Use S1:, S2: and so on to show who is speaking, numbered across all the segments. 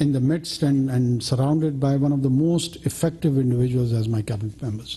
S1: in the midst and surrounded by one of the most effective individuals as my cabinet members.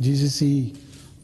S1: GCC,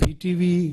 S1: PTV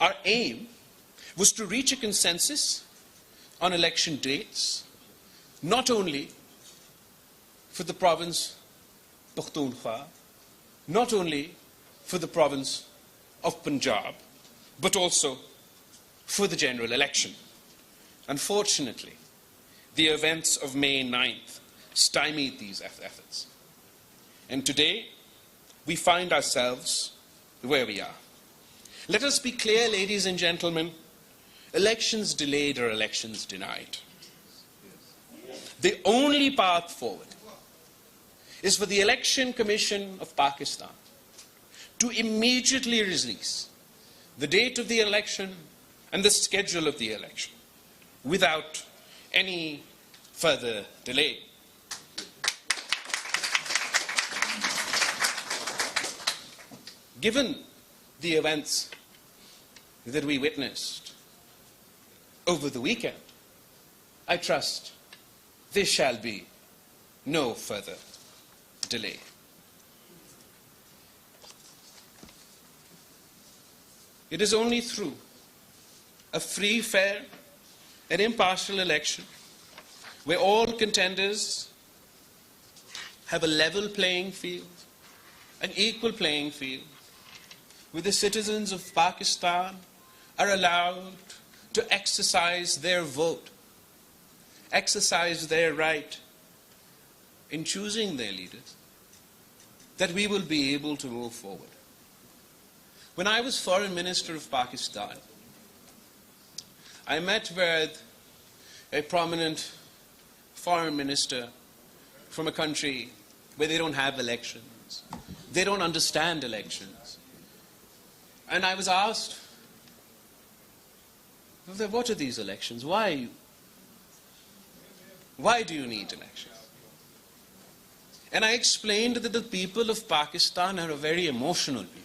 S2: Our aim was to reach a consensus on election dates, not only for the province Pakhtunkhwa, not only for the province of Punjab, but also for the general election. Unfortunately, the events of May 9th stymied these efforts. And today, we find ourselves where we are. Let us be clear, ladies and gentlemen, elections delayed or elections denied. The only path forward is for the Election Commission of Pakistan to immediately release the date of the election and the schedule of the election without any further delay. Given the events that we witnessed over the weekend, I trust there shall be no further delay. It is only through a free, fair, and impartial election where all contenders have a level playing field, an equal playing field, where the citizens of Pakistan are allowed to exercise their vote, exercise their right in choosing their leaders, that we will be able to move forward. When I was Foreign Minister of Pakistan, I met with a prominent foreign minister from a country where they don't have elections. They don't understand elections. And I was asked, what are these elections? Why do you need elections? And I explained that the people of Pakistan are a very emotional people.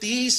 S2: 30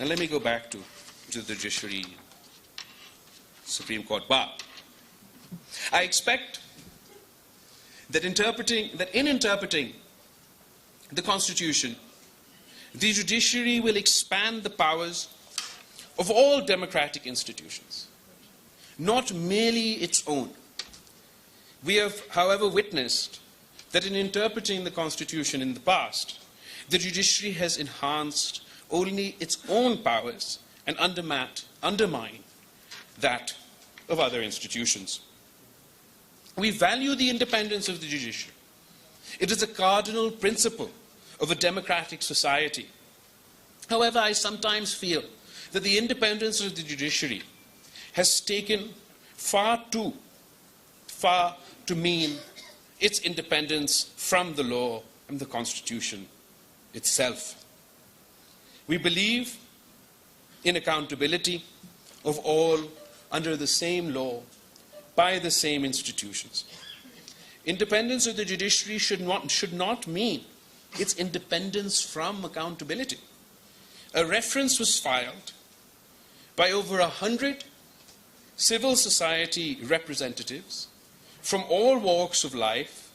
S2: Now let me go back to the judiciary, Supreme Court bar. I expect that in interpreting the Constitution, the judiciary will expand the powers of all democratic institutions, not merely its own. We have, however, witnessed that in interpreting the Constitution in the past, the judiciary has enhanced only its own powers and undermined that of other institutions. We value the independence of the judiciary. It is a cardinal principle of a democratic society. However, I sometimes feel that the independence of the judiciary has taken far too far to mean its independence from the law and the Constitution itself. We believe in accountability of all under the same law by the same institutions. Independence of the judiciary should not mean its independence from accountability. A reference was filed by over 100 civil society representatives from all walks of life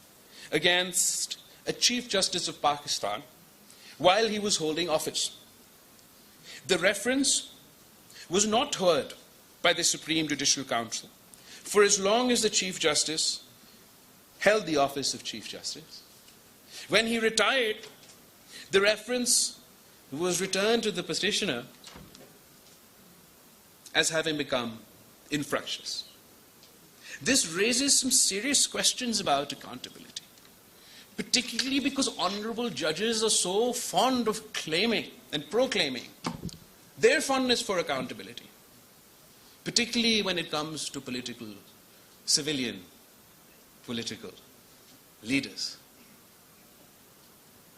S2: against a Chief Justice of Pakistan while he was holding office. The reference was not heard by the Supreme Judicial Council for as long as the Chief Justice held the office of Chief Justice. When he retired, the reference was returned to the petitioner as having become infructuous. This raises some serious questions about accountability, particularly because honorable judges are so fond of claiming and proclaiming their fondness for accountability, particularly when it comes to civilian political leaders.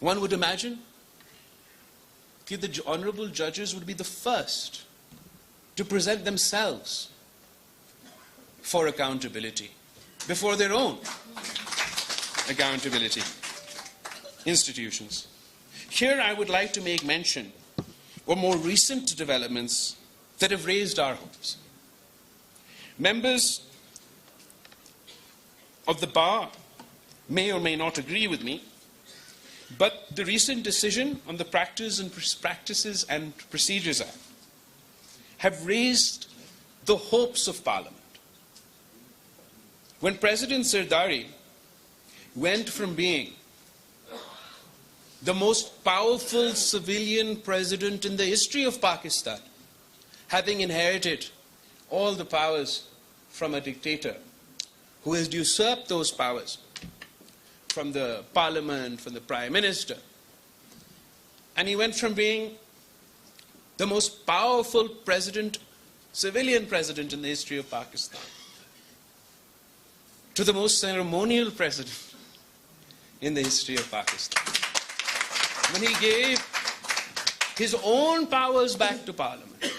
S2: one would imagine that the honorable judges would be the first to present themselves for accountability before their own accountability institutions. Here I would like to make mention of more recent developments that have raised our hopes. Members of the bar may or may not agree with me, but the recent decision on the Practices and Procedures Act have raised the hopes of Parliament. When President Zardari went from being the most powerful civilian president in the history of Pakistan, having inherited all the powers from a dictator who has usurped those powers from the parliament, from the prime minister, and he went from being the most powerful president, civilian president in the history of Pakistan, to the most ceremonial president in the history of Pakistan. When he gave his own powers back to Parliament,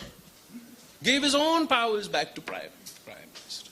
S2: gave his own powers back to Prime Minister.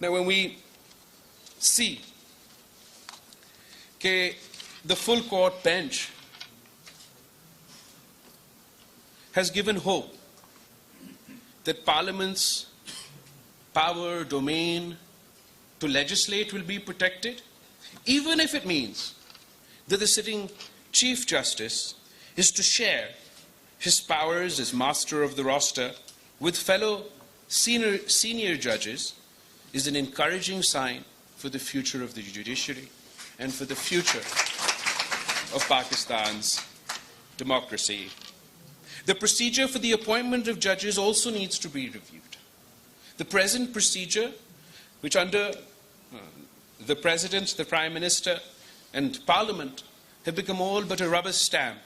S2: now when we see that the full court bench has given hope that Parliament's power, domain to legislate will be protected, even if it means that the sitting Chief Justice is to share his powers as master of the roster with fellow senior judges, is an encouraging sign for the future of the judiciary and for the future of Pakistan's democracy. The procedure for the appointment of judges also needs to be reviewed. The present procedure, which under the President, the Prime Minister, and Parliament have become all but a rubber stamp,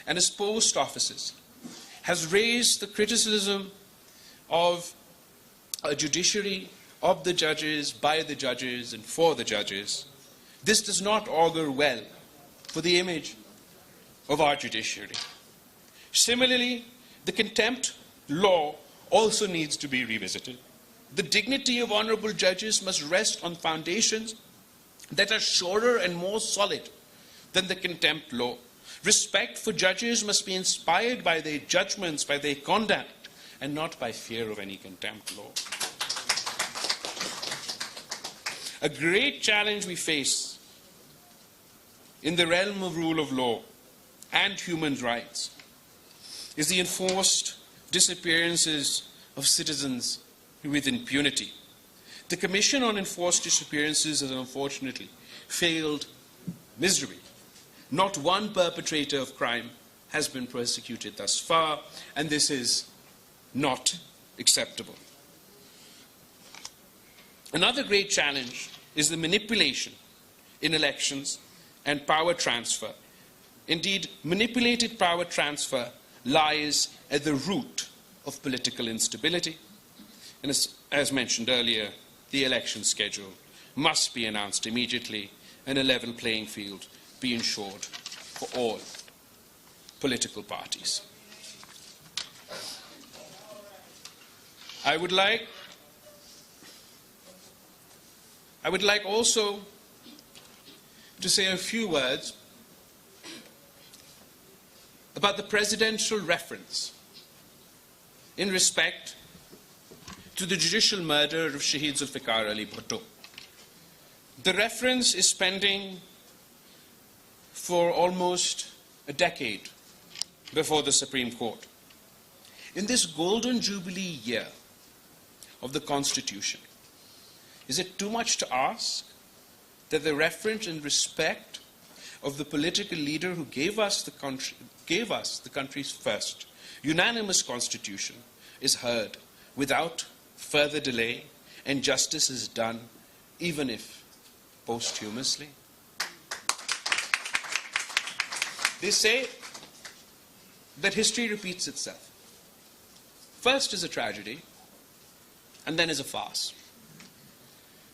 S2: and as post offices, has raised the criticism of a judiciary, of the judges, by the judges, and for the judges. This does not augur well for the image of our judiciary. Similarly, the contempt law also needs to be revisited. The dignity of honorable judges must rest on foundations that are surer and more solid than the contempt law. Respect for judges must be inspired by their judgments, by their conduct, and not by fear of any contempt law. A great challenge we face in the realm of rule of law and human rights is the enforced disappearances of citizens with impunity. The Commission on Enforced Disappearances has unfortunately failed miserably. Not one perpetrator of crime has been prosecuted thus far, and this is not acceptable. Another great challenge is the manipulation in elections and power transfer. Indeed, manipulated power transfer lies at the root of political instability. And as mentioned earlier, the election schedule must be announced immediately and a level playing field be ensured for all political parties. I would like also to say a few words about the presidential reference in respect to the judicial murder of Shaheed Zulfikar Ali Bhutto. The reference is pending for almost a decade before the Supreme Court. In this golden jubilee year of the Constitution, is it too much to ask that the reference in respect of the political leader who gave us the country's first unanimous Constitution is heard without further delay and justice is done, even if posthumously? They say that history repeats itself. First is a tragedy, and then is a farce.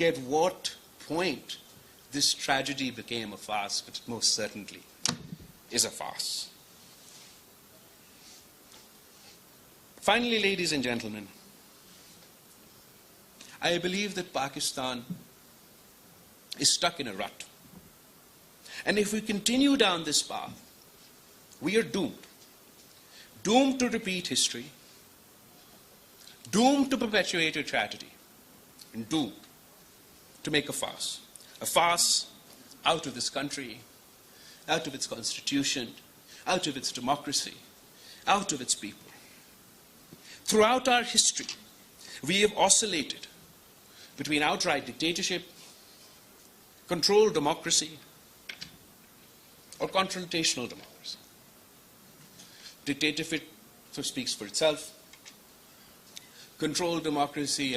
S2: at what point this tragedy became a farce, but it most certainly is a farce. Finally, ladies and gentlemen, I believe that Pakistan is stuck in a rut. And if we continue down this path, we are doomed. Doomed to repeat history, doomed to perpetuate a tragedy, and doomed to make a farce out of this country, out of its constitution, out of its democracy, out of its people. Throughout our history, we have oscillated between outright dictatorship, controlled democracy, or confrontational democracy. Dictatorship speaks for itself. Controlled democracy,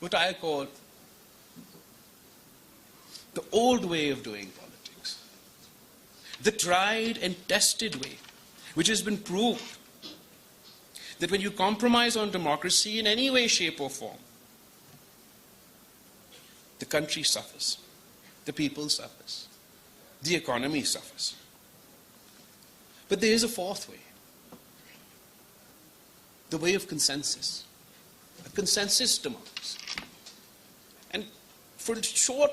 S2: what I call the old way of doing politics, the tried and tested way, which has been proved that when you compromise on democracy in any way, shape or form, the country suffers, the people suffers, the economy suffers. But there is a fourth way, the way of consensus, a consensus democracy. And for short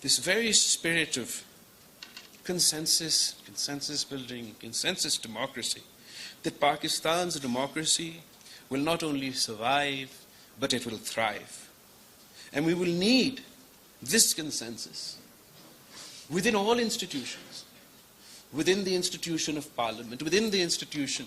S2: this very spirit of consensus building, consensus democracy, that Pakistan's democracy will not only survive, but it will thrive. And we will need this consensus within all institutions, within the institution of parliament, within the institution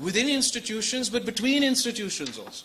S2: within institutions, but between institutions also.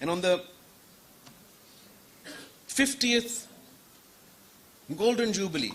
S2: And on the 50th Golden Jubilee,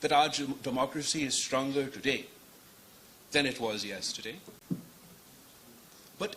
S2: that our democracy is stronger today than it was yesterday. But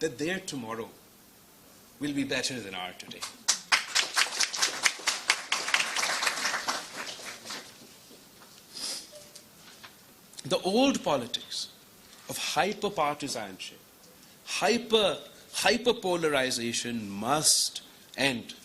S2: that their tomorrow will be better than our today. The old politics of hyper-partisanship, hyper-polarization must end.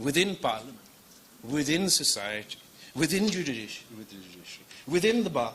S2: within parliament, within society, within judiciary, within the bar.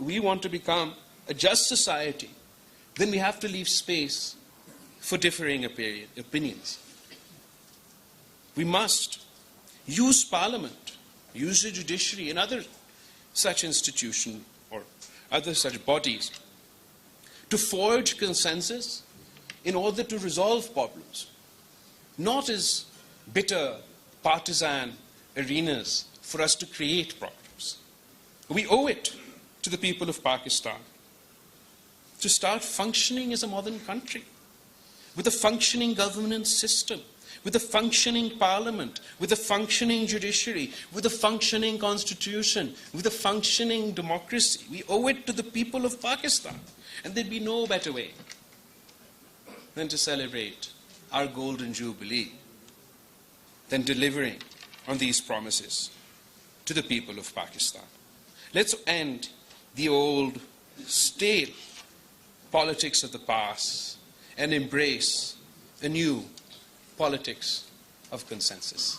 S2: we want to become a just society, then we have to leave space for differing opinions. We must use parliament, use the judiciary and other such institutions or other such bodies to forge consensus in order to resolve problems, not as bitter partisan arenas for us to create problems. We owe it to the people of Pakistan to start functioning as a modern country with a functioning governance system, with a functioning parliament, with a functioning judiciary, with a functioning constitution, with a functioning democracy. We owe it to the people of Pakistan. And there'd be no better way than to celebrate our Golden Jubilee, than delivering on these promises to the people of Pakistan. Let's end the old, stale politics of the past and embrace a new politics of consensus.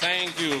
S2: Thank you.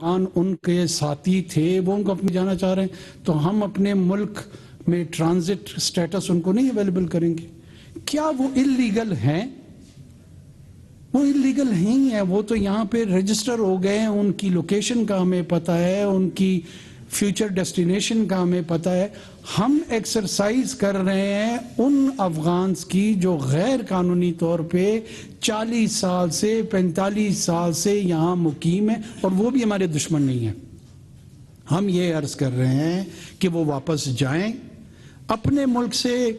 S1: ان کے ساتھی تھے وہ ان کو اپنے جانا چاہ رہے ہیں تو ہم اپنے ملک میں ٹرانزٹ سٹیٹس ان کو نہیں اویلیبل کریں گے؟ کیا وہ اللیگل ہیں؟ وہ اللیگل نہیں ہے، وہ تو یہاں پہ رجسٹر ہو گئے ہیں، ان کی لوکیشن کا ہمیں پتہ ہے، ان کی فیوچر ڈیسٹینیشن کا ہمیں پتہ ہے۔ ہم ایکسرسائز کر رہے ہیں ان افغانز کی جو غیر قانونی طور پہ 40 سال سے 45 سال سے یہاں مقیم ہیں، اور وہ بھی ہمارے دشمن نہیں ہیں۔ ہم یہ عرض کر رہے ہیں کہ وہ واپس جائیں، اپنے ملک سے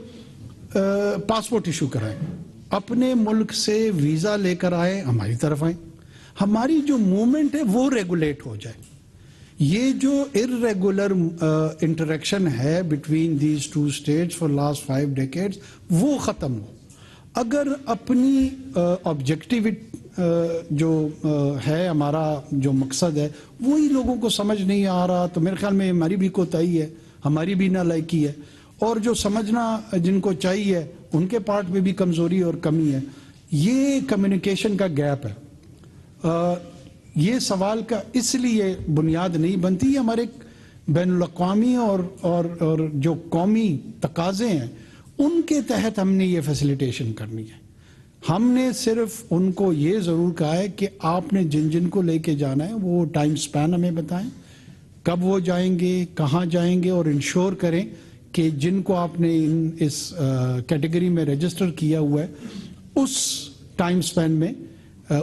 S1: پاسپورٹ ایشو کرائیں، اپنے ملک سے ویزا لے کر آئیں، ہماری طرف آئیں، ہماری جو موومنٹ ہے وہ ریگولیٹ ہو جائے۔ یہ جو irregular انٹریکشن ہے between these two states for last 5 decades وہ ختم ہو۔ اگر اپنی آبجیکٹیو جو ہے ہمارا جو مقصد ہے وہی لوگوں کو سمجھ نہیں آ رہا تو میرے خیال میں ہماری بھی کوتاہی ہے، ہماری بھی نالائکی ہے، اور جو سمجھنا جن کو چاہیے ان کے پارٹ میں بھی کمزوری اور کمی ہے۔ یہ کمیونیکیشن کا گیپ ہے۔ یہ سوال کا اس لیے بنیاد نہیں بنتی، یہ ہمارے بین الاقوامی اور جو قومی تقاضے ہیں ان کے تحت ہم نے یہ فیسیلیٹیشن کرنی ہے۔ ہم نے صرف ان کو یہ ضرور کہا ہے کہ آپ نے جن کو لے کے جانا ہے وہ ٹائم سپین ہمیں بتائیں، کب وہ جائیں گے، کہاں جائیں گے، اور انشور کریں کہ جن کو آپ نے اس کیٹیگری میں رجسٹر کیا ہوا ہے اس ٹائم سپین میں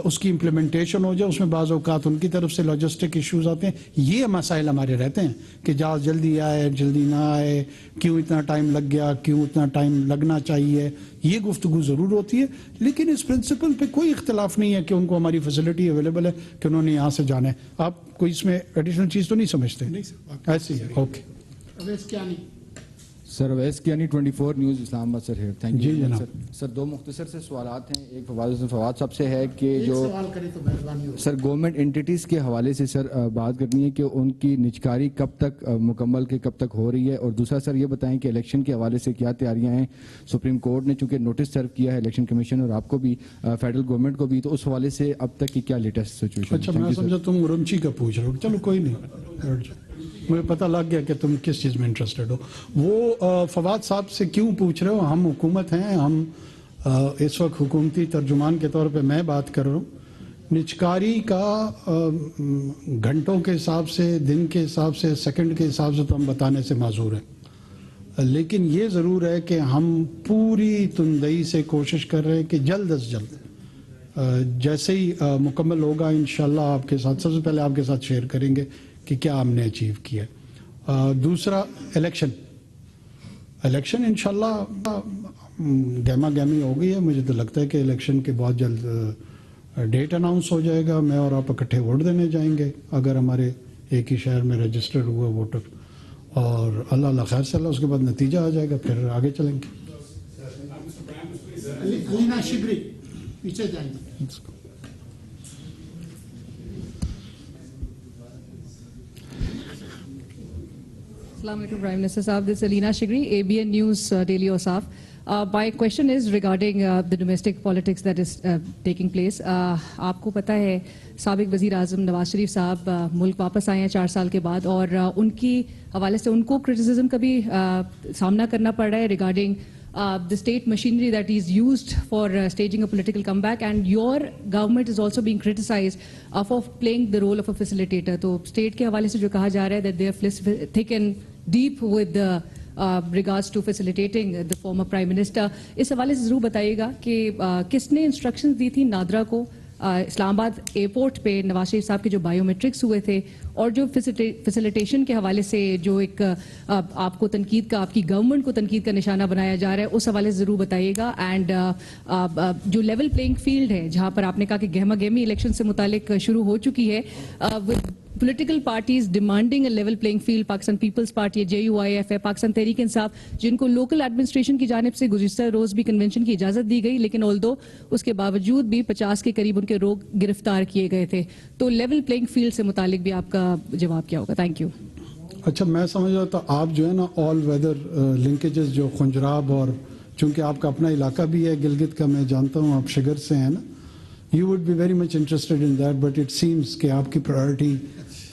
S1: اس کی امپلیمنٹیشن ہو جائے۔ اس میں بعض اوقات ان کی طرف سے لاجسٹک ایشوز آتے ہیں، یہ مسائل ہمارے رہتے ہیں کہ جہاز جلدی آئے جلدی نہ آئے، کیوں اتنا ٹائم لگ گیا، کیوں اتنا ٹائم لگنا چاہیے، یہ گفتگو ضرور ہوتی ہے۔ لیکن اس پرنسپل پہ کوئی اختلاف نہیں ہے کہ ان کو ہماری فیسلٹی اویلیبل ہے کہ انہوں نے یہاں سے جانا ہے۔ آپ کوئی اس میں ایڈیشنل چیز تو نہیں سمجھتے؟ ایسی ہے، اوکے۔
S3: سر اویس کیانی 24 نیوز اسلام آباد سر ہے، تھینک یو۔
S1: جی جناب۔
S3: سر دو مختصر سے سوالات ہیں، ایک فواد صاحب سے ہے کہ جو سر گورنمنٹ انٹیٹیز کے حوالے سے سر بات کرنی ہے کہ ان کی نجکاری کب تک مکمل کب تک ہو رہی ہے، اور دوسرا سر یہ بتائیں کہ الیکشن کے حوالے سے کیا تیاریاں ہیں۔ سپریم کورٹ نے چونکہ نوٹس سرو کیا ہے الیکشن کمیشن اور آپ کو بھی، فیڈرل گورنمنٹ کو بھی، تو اس حوالے سے اب تک کی کیا لیٹسٹ سچویشن؟
S1: اچھا میں سمجھا تم رمچی کا پوچھ رہے ہو، چلو کوئی نہیں، مجھے پتہ لگ گیا کہ تم کس چیز میں انٹرسٹڈ ہو۔ وہ فواد صاحب سے کیوں پوچھ رہے ہو؟ ہم حکومت ہیں، ہم اس وقت حکومتی ترجمان کے طور پہ میں بات کر رہا ہوں۔ نجکاری کا گھنٹوں کے حساب سے، دن کے حساب سے، سیکنڈ کے حساب سے تو ہم بتانے سے معذور ہیں، لیکن یہ ضرور ہے کہ ہم پوری تندئی سے کوشش کر رہے ہیں کہ جلد از جلد جیسے ہی مکمل ہوگا انشاءاللہ آپ کے ساتھ، سب سے پہلے آپ کے ساتھ شیئر کریں گے کہ کیا ہم نے اچیو کیا۔ دوسرا الیکشن انشاءاللہ گہما گہمی ہو گئی ہے، مجھے تو لگتا ہے کہ الیکشن کے بہت جلد ڈیٹ اناؤنس ہو جائے گا، میں اور آپ اکٹھے ووٹ دینے جائیں گے اگر ہمارے ایک ہی شہر میں رجسٹرڈ ہوا ووٹر، اور اللہ خیر سے اللہ اس کے بعد نتیجہ آ جائے گا، پھر آگے چلیں گے۔
S4: علینا شبری پیچھے جائیں گے۔
S5: Assalamu alaikum, Prime Minister Saab. This is Alina Shigri, ABN News Daily Osaf. My question is regarding the domestic politics that is taking place. آپ کو پتہ ہے سابق وزیر اعظم نواز شریف صاحب ملک واپس آئے ہیں 4 سال کے بعد، اور ان کی حوالے سے ان کو کرٹیسزم کا بھی سامنا کرنا پڑ رہا ہے regarding the state machinery that is used for staging a political comeback, and your government is also being criticized for playing the role of a facilitator. تو state کے حوالے سے جو کہا جا رہا ہے that they are thick and deep with the regards to facilitating the former prime minister. اس حوالے سے ضرور بتائیے گا کہ کس نے انسٹرکشنز دی تھی نادرا کو اسلام آباد ایئرپورٹ پہ نواز شریف صاحب کے جو بایو میٹرکس ہوئے تھے، اور جو فیسیلیٹیشن کے حوالے سے جو ایک آپ کو تنقید کا، آپ کی گورنمنٹ کو تنقید کا نشانہ بنایا جا رہا ہے، اس حوالے سے ضرور بتائیے گا۔ اینڈ جو لیول پلینگ فیلڈ ہے جہاں پر آپ نے کہا کہ گہما گہمی الیکشن سے متعلق شروع ہو چکی ہے، political parties demanding a level playing field, Pakistan Peoples Party ہے، JUIF ہے، پاکستان تحریک انصاف، جن کو لوکل ایڈمنسٹریشن کی جانب سے گزشتہ روز بھی کنونشن کی اجازت دی گئی، لیکن آلدو اس کے باوجود بھی 50 کے قریب ان کے لوگ گرفتار کیے گئے تھے۔ تو لیول پلینگ فیلڈ سے متعلق بھی آپ کا جواب کیا ہوگا؟ Thank you.
S1: اچھا میں سمجھ رہا تھا آپ جو ہے نا آل ویدر لنکیجز جو خنجراب، اور چونکہ آپ کا اپنا علاقہ بھی ہے گلگت کا، میں جانتا ہوں آپ شگر سے ہیں نا، you would be very much interested in that, but it seems کہ آپ کی priority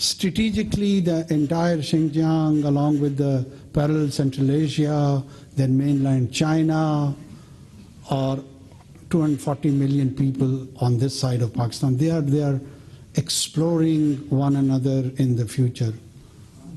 S1: strategically the entire Xinjiang along with the parallel Central Asia, then mainland China, or 240 million people on this side of Pakistan, they are exploring one another in the future.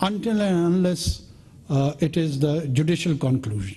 S1: until and unless it is the judicial conclusion।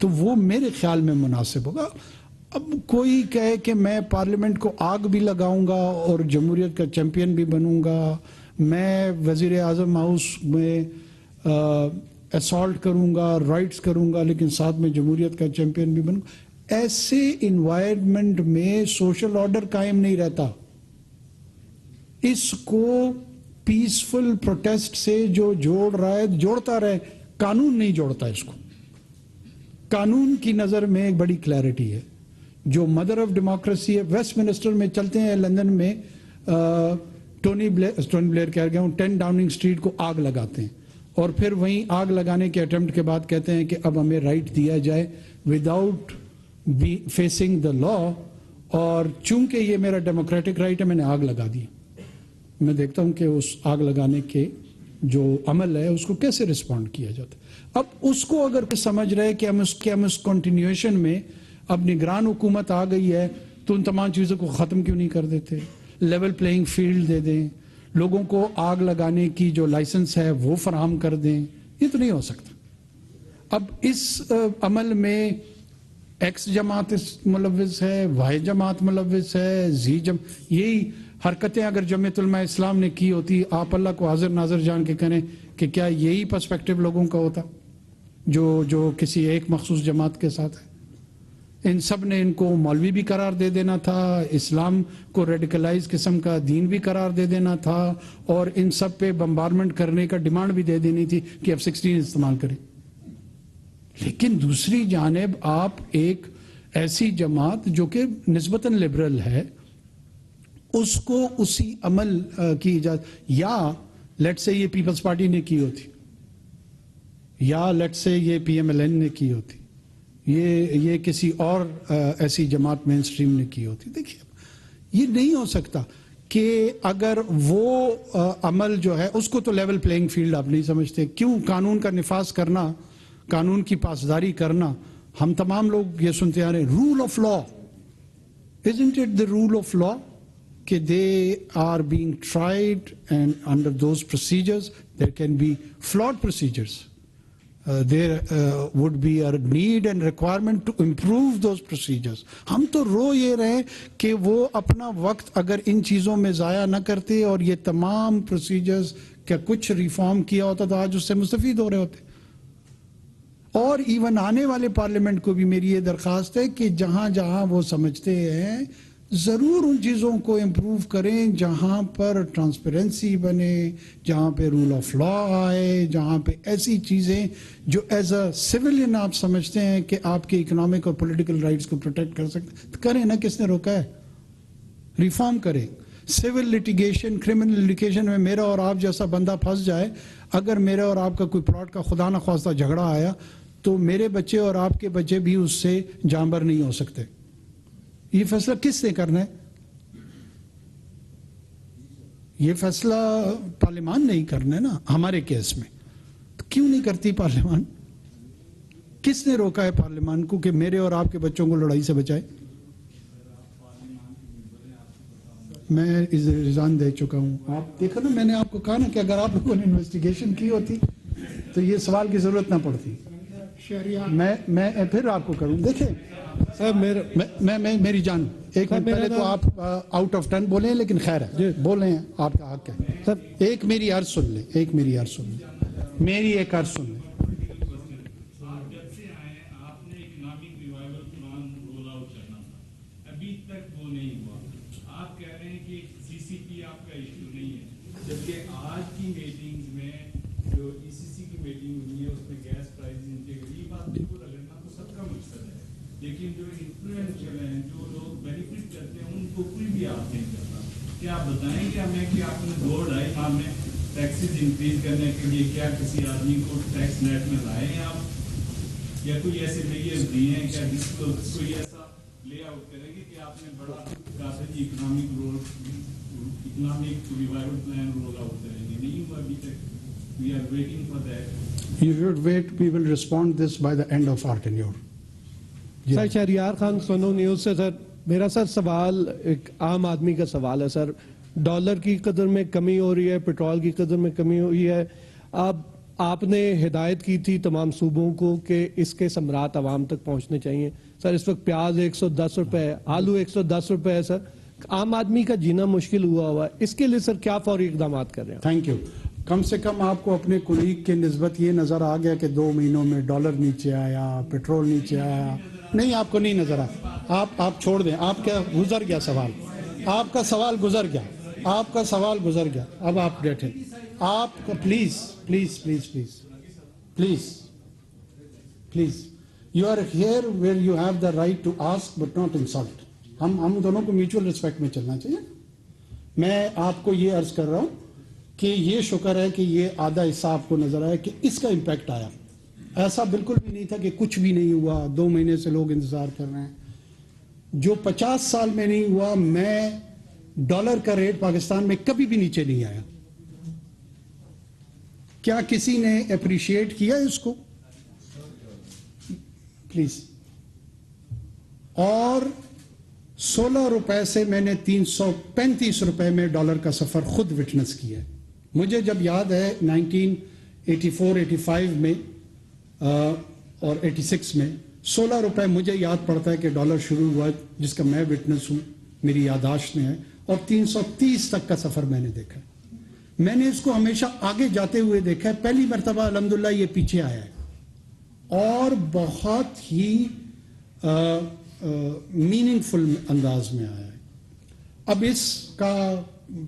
S1: تو وہ میرے خیال میں مناسب ہوگا. اب کوئی کہے کہ میں پارلیمنٹ کو آگ بھی لگاؤں گا اور جمہوریت کا چیمپئن بھی بنوں گا, میں وزیر اعظم ہاؤس میں اسالٹ کروں گا, رائٹس کروں گا, لیکن ساتھ میں جمہوریت کا چیمپئن بھی بنوں گا, ایسے انوائرمنٹ میں سوشل آرڈر قائم نہیں رہتا. اس کو پیسفل پروٹیسٹ سے جو جوڑ رہا ہے جوڑتا رہے, قانون نہیں جوڑتا اس کو. قانون کی نظر میں ایک بڑی کلیئرٹی ہے. جو مدر آف ڈیموکریسی ہے, ویسٹ منسٹر میں چلتے ہیں, لندن میں ٹونی بلیئر کہہ گیا ہوں 10 ڈاؤننگ اسٹریٹ کو آگ لگاتے ہیں, اور پھر وہیں آگ لگانے کے اٹیمپٹ کے بعد کہتے ہیں کہ اب ہمیں رائٹ دیا جائے وداؤٹ فیسنگ دا لا, اور چونکہ یہ میرا ڈیموکریٹک رائٹ ہے میں نے آگ لگا دی. میں دیکھتا ہوں کہ اس آگ لگانے کے جو عمل ہے اس کو کیسے رسپونڈ کیا جاتا ہے. اب اس کو اگر سمجھ رہے کہ ہم اس کنٹینیویشن میں اب نگران حکومت آ گئی ہے تو ان تمام چیزوں کو ختم کیوں نہیں کر دیتے, لیول پلینگ فیلڈ دے دیں, لوگوں کو آگ لگانے کی جو لائسنس ہے وہ فراہم کر دیں. یہ تو نہیں ہو سکتا. اب اس عمل میں ایکس جماعت ملوث ہے, وائی جماعت ملوث ہے, یہی حرکتیں اگر جمعیت علماء اسلام نے کی ہوتی, آپ اللہ کو حاضر ناظر جان کے کریں کہ کیا یہی پرسپیکٹو لوگوں کا ہوتا جو کسی ایک مخصوص جماعت کے ساتھ ہے. ان سب نے ان کو مولوی بھی قرار دے دینا تھا, اسلام کو ریڈیکلائز قسم کا دین بھی قرار دے دینا تھا, اور ان سب پہ بمبارمنٹ کرنے کا ڈیمانڈ بھی دے دینی تھی کہ F-16 استعمال کریں. لیکن دوسری جانب آپ ایک ایسی جماعت جو کہ نسبتاً لبرل ہے اس کو اسی عمل کی اجازت, یا لیٹ سے یہ پیپلز پارٹی نے کی ہوتی, یا لیٹ سے یہ PMLN نے کی ہوتی, یہ کسی اور ایسی جماعت مین اسٹریم نے کی ہوتی. دیکھیے یہ نہیں ہو سکتا کہ اگر وہ عمل جو ہے اس کو تو لیول پلینگ فیلڈ آپ نہیں سمجھتے. کیوں قانون کا نفاذ کرنا, قانون کی پاسداری کرنا, ہم تمام لوگ یہ سنتے آ رہے ہیں rule of law. Isn't it the rule of law کہ they are being tried and under those procedures there can be flawed procedures. There would be a need and requirement to improve those procedures. ہم تو رو یہ رہے کہ وہ اپنا وقت اگر ان چیزوں میں ضائع نہ کرتے اور یہ تمام پروسیجرز کا کچھ ریفارم کیا ہوتا تو آج اس سے مستفید ہو رہے ہوتے. اور ایون آنے والے پارلیمنٹ کو بھی میری یہ درخواست ہے کہ جہاں جہاں وہ سمجھتے ہیں ضرور ان چیزوں کو امپروو کریں, جہاں پر ٹرانسپیرنسی بنے, جہاں پہ رول آف لا آئے, جہاں پہ ایسی چیزیں جو ایز اے سویلین آپ سمجھتے ہیں کہ آپ کے اکنامک اور پولیٹیکل رائٹس کو پروٹیکٹ کر سکتے تو کریں نا. کس نے روکا ہے؟ ریفارم کریں. سول لٹیگیشن, کرمنل لٹیگیشن میں میرا اور آپ جیسا بندہ پھنس جائے, اگر میرا اور آپ کا کوئی پلاٹ کا خدا نخواستہ جھگڑا آیا تو میرے بچے اور آپ کے بچے بھی اس سے جانبر نہیں ہو سکتے. یہ فیصلہ کس نے کرنا ہے؟ یہ فیصلہ پارلیمان نہیں کرنا ہے نا. ہمارے کیس میں تو کیوں نہیں کرتی پارلیمان؟ کس نے روکا ہے پارلیمان کو کہ میرے اور آپ کے بچوں کو لڑائی سے بچائے؟ میں رضان دے چکا ہوں. آپ دیکھو نا, میں نے آپ کو کہا نا کہ اگر آپ لوگوں نے انویسٹیگیشن کی ہوتی تو یہ سوال کی ضرورت نہ پڑتی. میں پھر آپ کو کروں. دیکھیں سر, میری جان ایک منٹ پہلے تو آپ آؤٹ آف ٹرن بولیں, لیکن خیر ہے بولیں, آپ کا حق ہے. سر ایک میری عرض سن لیں, میری ایک عرض سن لیں.
S6: لیکن جو انفلوئنشل ہیں, جو لوگ بینیفٹ کرتے ہیں, ان کو کوئی بھی آپ نہیں کرتا. کیا آپ بتائیں گے ہمیں کہ آپ نے 2-2.5 ماہ میں ٹیکسز انکریز کرنے کے لیے کیا کسی آدمی کو ٹیکس نیٹ میں لائے ہیں آپ, یا کوئی ایسے میئرز دیے ہیں کیا جس کو کوئی ایسا لے آؤٹ کریں گے کہ آپ نے بڑا کافی economic revival plan roll out کریں گے؟ نہیں ہوا ابھی تک. We are waiting for that.
S1: You should wait. We will respond this by the end of our tenure.
S7: Sir Shahryar Khan Suno News سے. سر میرا سوال ایک عام آدمی کا سوال ہے. سر ڈالر کی قدر میں کمی ہو رہی ہے, پیٹرول کی قدر میں کمی ہوئی ہے, اب آپ نے ہدایت کی تھی تمام صوبوں کو کہ اس کے ثمرات عوام تک پہنچنے چاہیے. سر اس وقت پیاز 110 روپے ہے, آلو 110 روپے ہے. سر عام آدمی کا جینا مشکل ہوا ہے, اس کے لیے سر کیا فوری اقدامات کر رہے ہیں؟
S1: Thank you. کم سے کم آپ کو اپنے کولیگ کے نسبت یہ نظر آ گیا کہ 2 مہینوں میں ڈالر نیچے آیا, پیٹرول نیچے آیا. نہیں, آپ کو نہیں نظر آیا. آپ چھوڑ دیں. آپ کا گزر گیا سوال, آپ کا سوال گزر گیا, آپ کا سوال گزر گیا. اب آپ بیٹھے. آپ کا please please please please please please you are here where you have the right to ask but not insult. ہم دونوں کو میوچل ریسپیکٹ میں چلنا چاہیے. میں آپ کو یہ عرض کر رہا ہوں کہ یہ شکر ہے کہ یہ آدھا حصہ آپ کو نظر آیا کہ اس کا امپیکٹ آیا. ایسا بالکل بھی نہیں تھا کہ کچھ بھی نہیں ہوا, 2 مہینے سے لوگ انتظار کر رہے ہیں. جو 50 سال میں نہیں ہوا, میں ڈالر کا ریٹ پاکستان میں کبھی بھی نیچے نہیں آیا. کیا کسی نے اپریشیٹ کیا اس کو؟ پلیز. اور 16 روپے سے میں نے 335 روپے میں ڈالر کا سفر خود وٹنس کیا ہے. مجھے جب یاد ہے 1984-85 میں اور 86 میں 16 روپے مجھے یاد پڑتا ہے کہ ڈالر شروع ہوا, جس کا میں وٹنس ہوں, میری یاداشت میں ہے. اور 330 تک کا سفر میں نے دیکھا ہے. میں نے اس کو ہمیشہ آگے جاتے ہوئے دیکھا ہے. پہلی مرتبہ الحمدللہ یہ پیچھے آیا ہے اور بہت ہی میننگ فل انداز میں آیا ہے. اب اس کا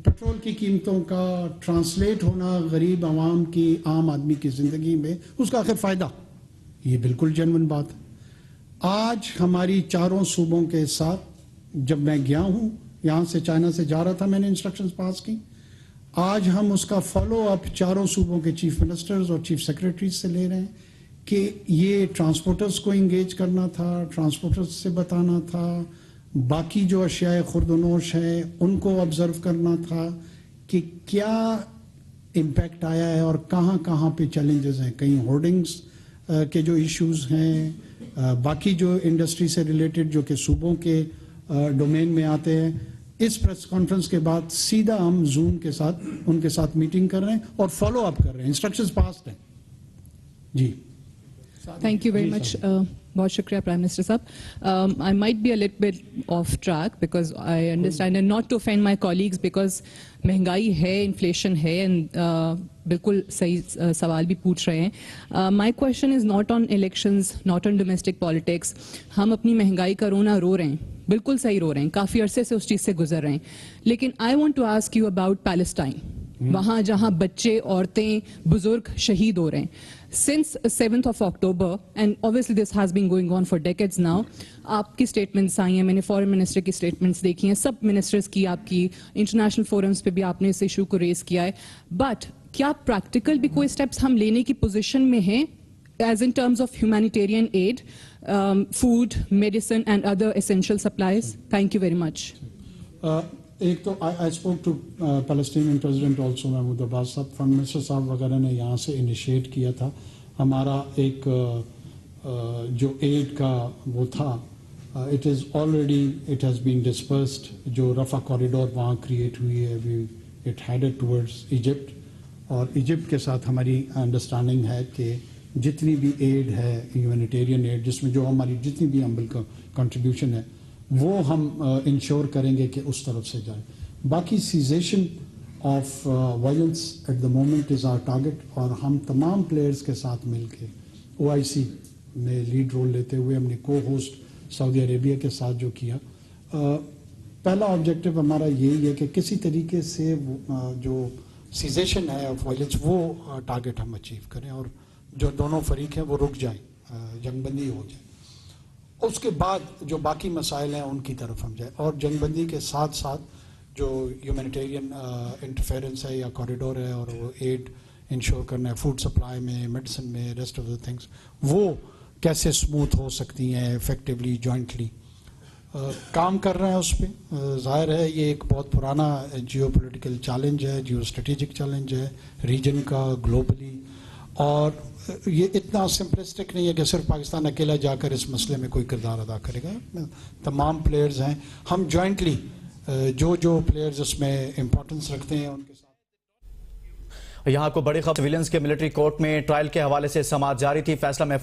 S1: پیٹرول کی قیمتوں کا ٹرانسلیٹ ہونا غریب عوام کی, عام آدمی کی زندگی میں, اس کا آخر فائدہ, یہ بالکل جینوئن بات ہے. آج ہماری 4 صوبوں کے ساتھ جب میں گیا ہوں, یہاں سے چائنا سے جا رہا تھا, میں نے انسٹرکشنز پاس کی. آج ہم اس کا فالو اپ 4 صوبوں کے چیف منسٹرز اور چیف سیکریٹریز سے لے رہے ہیں کہ یہ ٹرانسپورٹرز کو انگیج کرنا تھا, ٹرانسپورٹرز سے بتانا تھا, باقی جو اشیاء خرد و نوش ہیں ان کو آبزرو کرنا تھا کہ کیا امپیکٹ آیا ہے اور کہاں کہاں پہ چیلنجز ہیں. کہیں ہورڈنگز کے جو ایشوز ہیں, باقی جو انڈسٹری سے ریلیٹڈ جو کہ صوبوں کے ڈومین میں آتے ہیں. اس پریس کانفرنس کے بعد سیدھا ہم زوم کے ساتھ ان کے ساتھ میٹنگ کر رہے ہیں اور فالو اپ کر رہے ہیں. انسٹرکشنز پاسڈ ہیں. جی
S5: Thank you very much. بہت شکریہ پرائم منسٹر صاحب. I might be a little bit off track because I understand and not to offend my colleagues because مہنگائی ہے, انفلیشن ہے, and بالکل صحیح سوال بھی پوچھ رہے ہیں. My question is not on elections, not on domestic politics. ہم اپنی مہنگائی کا رونا رو رہے ہیں, بالکل صحیح رو رہے ہیں, کافی عرصے سے اس چیز سے گزر رہے ہیں. لیکن I want to ask you about Palestine. وہاں جہاں بچے, عورتیں, بزرگ شہید ہو رہے ہیں. Since 7th of October, and obviously this has been going on for decades now, آپ کی اسٹیٹمنٹس آئی ہیں, میں نے فورن منسٹر کی اسٹیٹمنٹس دیکھی ہیں, سب منسٹرز کی, آپ کی انٹرنیشنل فورمز پہ بھی آپ نے اس ایشو کو ریز کیا ہے. بٹ کیا پریکٹیکل بھی کوئی اسٹیپس ہم لینے کی پوزیشن میں ہیں as in terms of humanitarian aid, food, medicine and other essential supplies? Thank you very much.
S1: ایک تو I spoke to Palestinian president also, Mahmoud Abbas صاحب, فرام منسٹر صاحب وغیرہ نے یہاں سے انیشیٹ کیا تھا. ہمارا ایک جو ایڈ کا وہ تھا, it is already it has been dispersed. جو رفح کوریڈور وہاں کریٹ ہوئی ہے, اٹ ہیڈڈ ٹورڈز ایجپٹ, اور ایجپٹ کے ساتھ ہماری انڈرسٹینڈنگ ہے کہ جتنی بھی ایڈ ہے, ہیومینیٹیرین ایڈ, جس میں جو ہماری جتنی بھی ہمبل کا کنٹریبیوشن ہے, وہ ہم انشور کریں گے کہ اس طرف سے جائے. باقی cessation of violence at the moment is our target, اور ہم تمام پلیئرز کے ساتھ مل کے OIC میں لیڈ رول لیتے ہوئے ہم نے کو ہوسٹ سعودی عربیہ کے ساتھ جو کیا. پہلا آبجیکٹو ہمارا یہی ہے کہ کسی طریقے سے جو سیزیشن ہے آف وائلنس وہ ٹارگیٹ ہم اچیو کریں, اور جو دونوں فریق ہیں وہ رک جائیں, جنگ بندی ہو جائے. اس کے بعد جو باقی مسائل ہیں ان کی طرف ہم جائیں, اور جنگ بندی کے ساتھ ساتھ جو ہیومینیٹیرین انٹرفیئرنس ہے یا کوریڈور ہے, اور وہ ایڈ انشور کرنا ہے فوڈ سپلائی میں, میڈیسن میں, ریسٹ آف دا تھنگس, وہ کیسے اسموتھ ہو سکتی ہیں افیکٹولی, جوائنٹلی کام کر رہے ہیں اس پہ. ظاہر ہے یہ ایک بہت پرانا جیو پولیٹیکل چیلنج ہے, جیو اسٹریٹجک چیلنج ہے ریجن کا, گلوبلی, اور یہ اتنا سمپلسٹک نہیں ہے کہ صرف پاکستان اکیلا جا کر اس مسئلے میں کوئی کردار ادا کرے گا. تمام پلیئرز ہیں, ہم جوائنٹلی جو پلیئرز اس میں امپورٹنس رکھتے ہیں ان کے ساتھ.
S8: یہاں کو بڑی خبر، سویلینز کے ملٹری کورٹ میں ٹرائل کے حوالے سے سماعت جاری تھی، فیصلہ